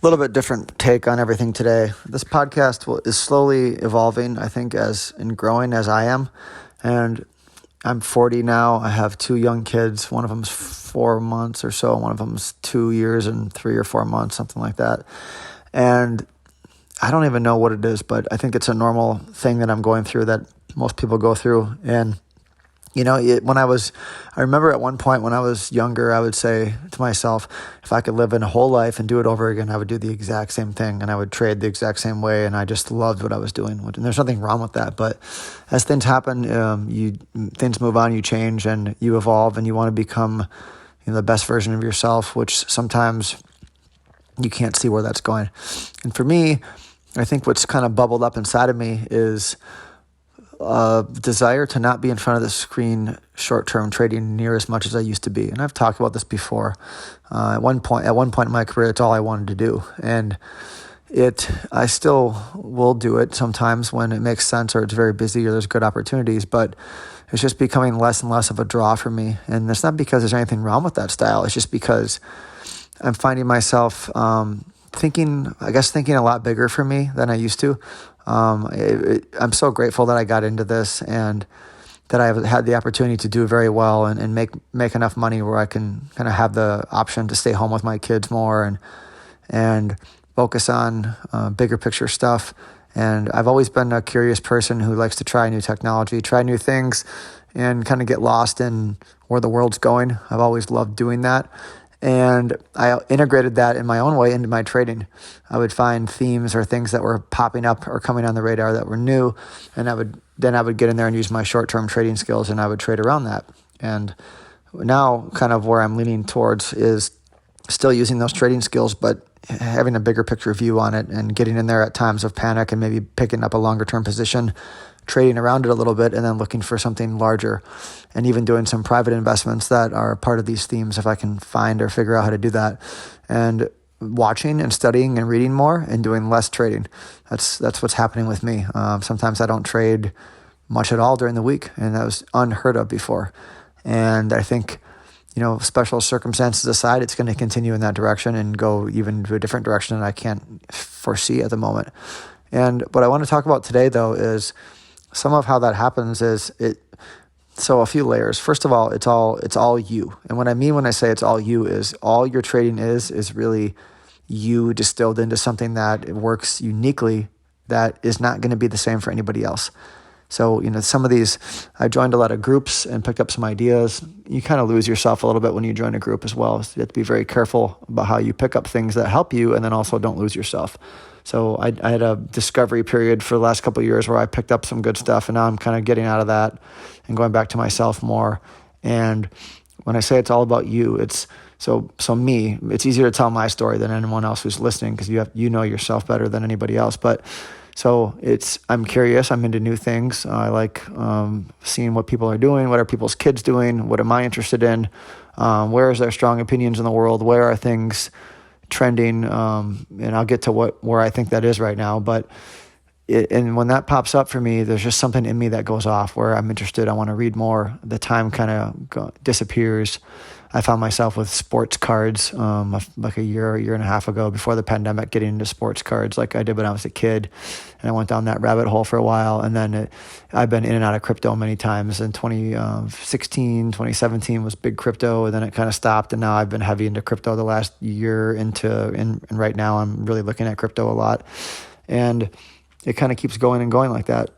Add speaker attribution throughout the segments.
Speaker 1: little bit different take on everything today. This podcast is slowly evolving, I think, and growing as I am. And I'm 40 now. I have two young kids. One of them's 4 months or so. One of them's 2 years and 3 or 4 months, something like that. And I don't even know what it is, but I think it's a normal thing that I'm going through that most people go through. And I remember at one point when I was younger, I would say to myself, if I could live in a whole life and do it over again, I would do the exact same thing and I would trade the exact same way. And I just loved what I was doing. And there's nothing wrong with that. But as things happen, things move on, you change and you evolve and you want to become the best version of yourself, which sometimes you can't see where that's going. And for me, I think what's kind of bubbled up inside of me is a desire to not be in front of the screen short-term trading near as much as I used to be. And I've talked about this before. At one point in my career, it's all I wanted to do. And I still will do it sometimes when it makes sense or it's very busy or there's good opportunities, but it's just becoming less and less of a draw for me. And it's not because there's anything wrong with that style. It's just because I'm finding myself thinking a lot bigger for me than I used to. I'm so grateful that I got into this and that I've had the opportunity to do very well and make enough money where I can kind of have the option to stay home with my kids more and focus on bigger picture stuff. And I've always been a curious person who likes to try new technology, try new things, and kind of get lost in where the world's going. I've always loved doing that. And I integrated that in my own way into my trading. I would find themes or things that were popping up or coming on the radar that were new, and I would get in there and use my short-term trading skills, and I would trade around that. And now kind of where I'm leaning towards is still using those trading skills, but having a bigger picture view on it and getting in there at times of panic and maybe picking up a longer-term position, trading around it a little bit, and then looking for something larger, and even doing some private investments that are part of these themes if I can find or figure out how to do that, and watching and studying and reading more and doing less trading. That's what's happening with me. Sometimes I don't trade much at all during the week, and that was unheard of before. And I think, special circumstances aside, it's going to continue in that direction and go even to a different direction that I can't foresee at the moment. And what I want to talk about today, though, is some of how that happens so a few layers. First of all, it's all you. And what I mean when I say it's all you is all your trading is really you distilled into something that works uniquely that is not going to be the same for anybody else. So, some of these, I joined a lot of groups and picked up some ideas. You kind of lose yourself a little bit when you join a group as well. So you have to be very careful about how you pick up things that help you and then also don't lose yourself. So I had a discovery period for the last couple of years where I picked up some good stuff, and now I'm kind of getting out of that and going back to myself more. And when I say it's all about you, it's so me, it's easier to tell my story than anyone else who's listening because you know yourself better than anybody else. But so I'm curious. I'm into new things. I like seeing what people are doing. What are people's kids doing? What am I interested in? Where is there strong opinions in the world? Where are things trending? And I'll get to where I think that is right now. But and when that pops up for me, there's just something in me that goes off where I'm interested. I want to read more. The time kind of disappears. I found myself with sports cards like a year and a half ago before the pandemic, getting into sports cards like I did when I was a kid. And I went down that rabbit hole for a while. And then I've been in and out of crypto many times. In 2016, 2017 was big crypto, and then it kind of stopped. And now I've been heavy into crypto the last year and right now I'm really looking at crypto a lot. And it kind of keeps going and going like that.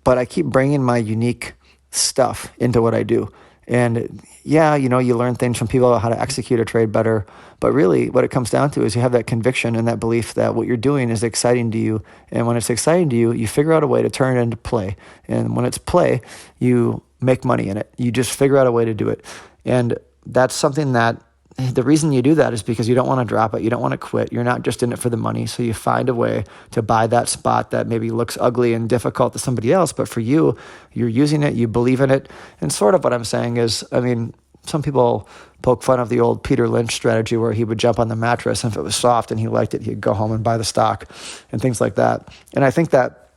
Speaker 1: But I keep bringing my unique stuff into what I do. And yeah, you learn things from people about how to execute a trade better. But really what it comes down to is you have that conviction and that belief that what you're doing is exciting to you. And when it's exciting to you, you figure out a way to turn it into play. And when it's play, you make money in it. You just figure out a way to do it. And that's something that the reason you do that is because you don't want to drop it. You don't want to quit. You're not just in it for the money. So you find a way to buy that spot that maybe looks ugly and difficult to somebody else. But for you, you're using it, you believe in it. And sort of what I'm saying is, some people poke fun of the old Peter Lynch strategy where he would jump on the mattress, and if it was soft and he liked it, he'd go home and buy the stock and things like that. And I think that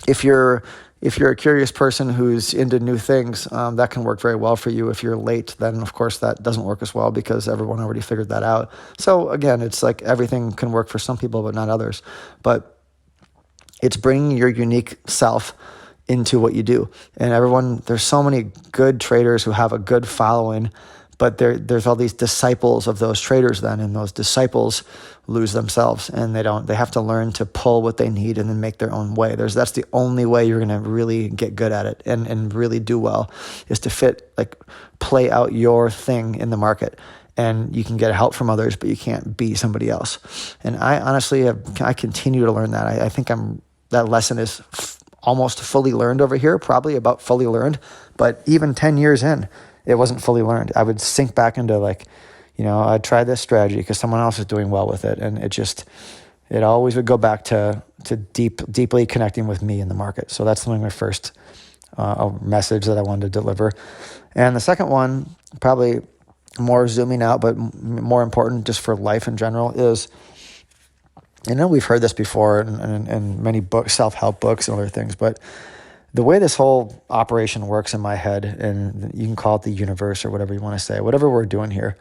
Speaker 1: if you're if you're a curious person who's into new things, that can work very well for you. If you're late, then of course that doesn't work as well because everyone already figured that out. So again, it's like everything can work for some people, but not others. But it's bringing your unique self into what you do. And there's so many good traders who have a good following, but there's all these disciples of those traders then, and those disciples lose themselves, and they have to learn to pull what they need and then make their own way. That's the only way you're going to really get good at it and really do well, is to play out your thing in the market. And you can get help from others, but you can't be somebody else. And I honestly I continue to learn that. I think that lesson is almost fully learned over here, probably about fully learned, but even 10 years in, it wasn't fully learned. I would sink back into I'd try this strategy because someone else is doing well with it. And it always would go back to deeply connecting with me in the market. So that's my first message that I wanted to deliver. And the second one, probably more zooming out, but more important just for life in general, is, I know we've heard this before in many books, self-help books and other things, but the way this whole operation works in my head, and you can call it the universe or whatever you want to say, whatever we're doing here,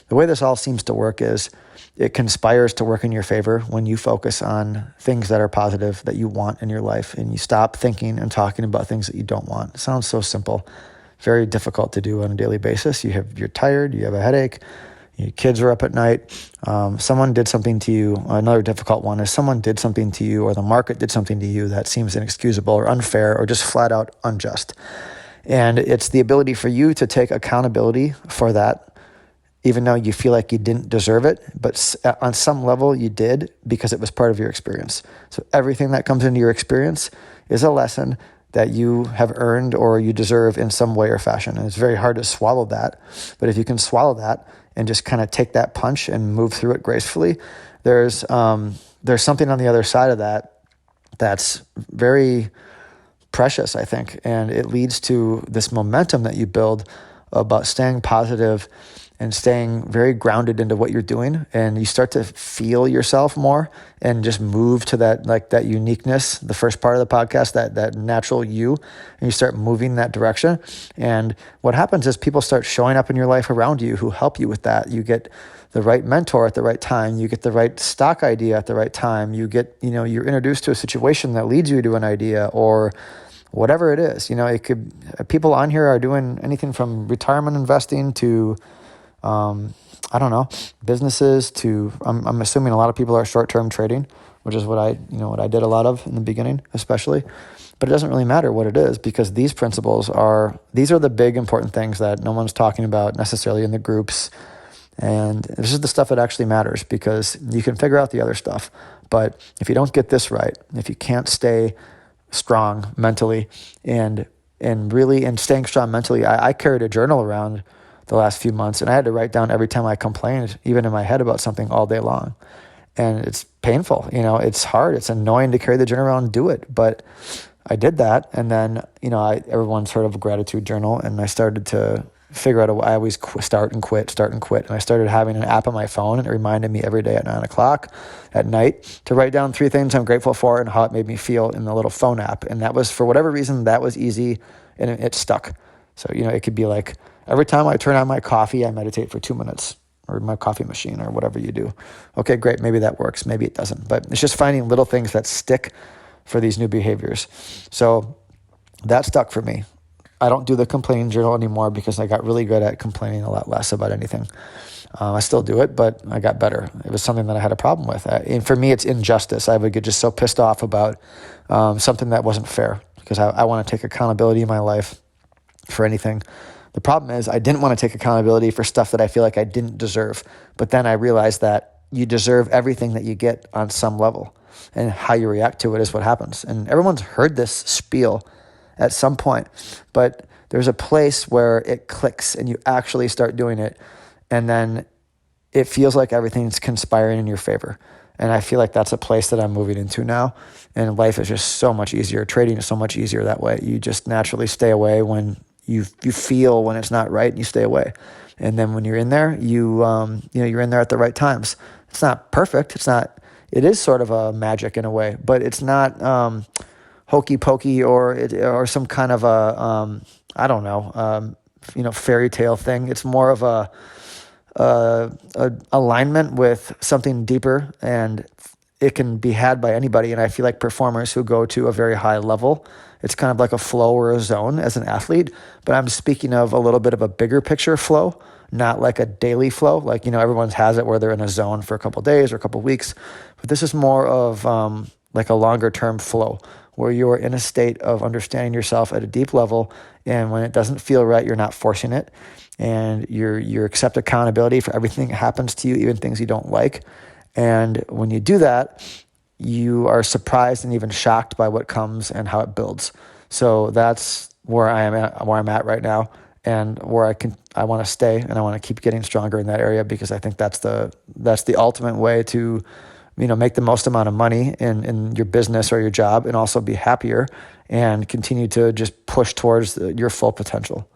Speaker 1: the way this all seems to work is it conspires to work in your favor when you focus on things that are positive that you want in your life, and you stop thinking and talking about things that you don't want. It sounds so simple, very difficult to do on a daily basis. You're tired, you have a headache, your kids are up at night, someone did something to you. Another difficult one is someone did something to you, or the market did something to you that seems inexcusable or unfair or just flat out unjust. And it's the ability for you to take accountability for that, even though you feel like you didn't deserve it, but on some level you did, because it was part of your experience. So everything that comes into your experience is a lesson that you have earned or you deserve in some way or fashion. And it's very hard to swallow that. But if you can swallow that and just kind of take that punch and move through it gracefully, there's something on the other side of that that's very precious, I think. And it leads to this momentum that you build about staying positive and staying very grounded into what you're doing. And you start to feel yourself more and just move to that uniqueness, the first part of the podcast, that natural you, and you start moving that direction. And what happens is people start showing up in your life around you who help you with that. You get the right mentor at the right time. You get the right stock idea at the right time. You get, you're introduced to a situation that leads you to an idea, or whatever it is. It could, people on here are doing anything from retirement investing to I don't know, businesses to, I'm assuming a lot of people are short-term trading, which is what I did a lot of in the beginning, especially. But it doesn't really matter what it is, because these principles these are the big important things that no one's talking about necessarily in the groups. And this is the stuff that actually matters, because you can figure out the other stuff. But if you don't get this right, if you can't stay strong mentally and staying strong mentally, I carried a journal around the last few months, and I had to write down every time I complained, even in my head, about something all day long. And it's painful, it's hard, it's annoying to carry the journal around and do it, but I did that. And then, everyone's heard of a gratitude journal, and I started to figure out I always start and quit. And I started having an app on my phone, and it reminded me every day at 9:00 at night to write down 3 things I'm grateful for and how it made me feel in the little phone app. And that was, for whatever reason, that was easy, and it stuck. So, it could be like, every time I turn on my coffee, I meditate for 2 minutes, or my coffee machine, or whatever you do. Okay, great. Maybe that works. Maybe it doesn't. But it's just finding little things that stick for these new behaviors. So that stuck for me. I don't do the complaining journal anymore because I got really good at complaining a lot less about anything. I still do it, but I got better. It was something that I had a problem with. And for me, it's injustice. I would get just so pissed off about something that wasn't fair, because I want to take accountability in my life for anything. The problem is I didn't want to take accountability for stuff that I feel like I didn't deserve. But then I realized that you deserve everything that you get on some level, and how you react to it is what happens. And everyone's heard this spiel at some point, but there's a place where it clicks and you actually start doing it, and then it feels like everything's conspiring in your favor. And I feel like that's a place that I'm moving into now. And life is just so much easier. Trading is so much easier that way. You just naturally stay away when you feel when it's not right, and you stay away. And then when you're in there, you're in there at the right times. It's not perfect. It is sort of a magic in a way, but it's not hokey pokey or some kind of a I don't know, fairy tale thing. It's more of a alignment with something deeper, and it can be had by anybody. And I feel like performers who go to a very high level, it's kind of like a flow or a zone as an athlete. But I'm speaking of a little bit of a bigger picture flow, not like a daily flow. Like, everyone has it where they're in a zone for a couple of days or a couple of weeks. But this is more of like a longer term flow where you're in a state of understanding yourself at a deep level. And when it doesn't feel right, you're not forcing it. And you accept accountability for everything that happens to you, even things you don't like. And when you do that, you are surprised and even shocked by what comes and how it builds. So that's where I'm at right now, and where I want to stay, and I want to keep getting stronger in that area, because I think that's the ultimate way to, make the most amount of money in your business or your job, and also be happier and continue to just push towards your full potential.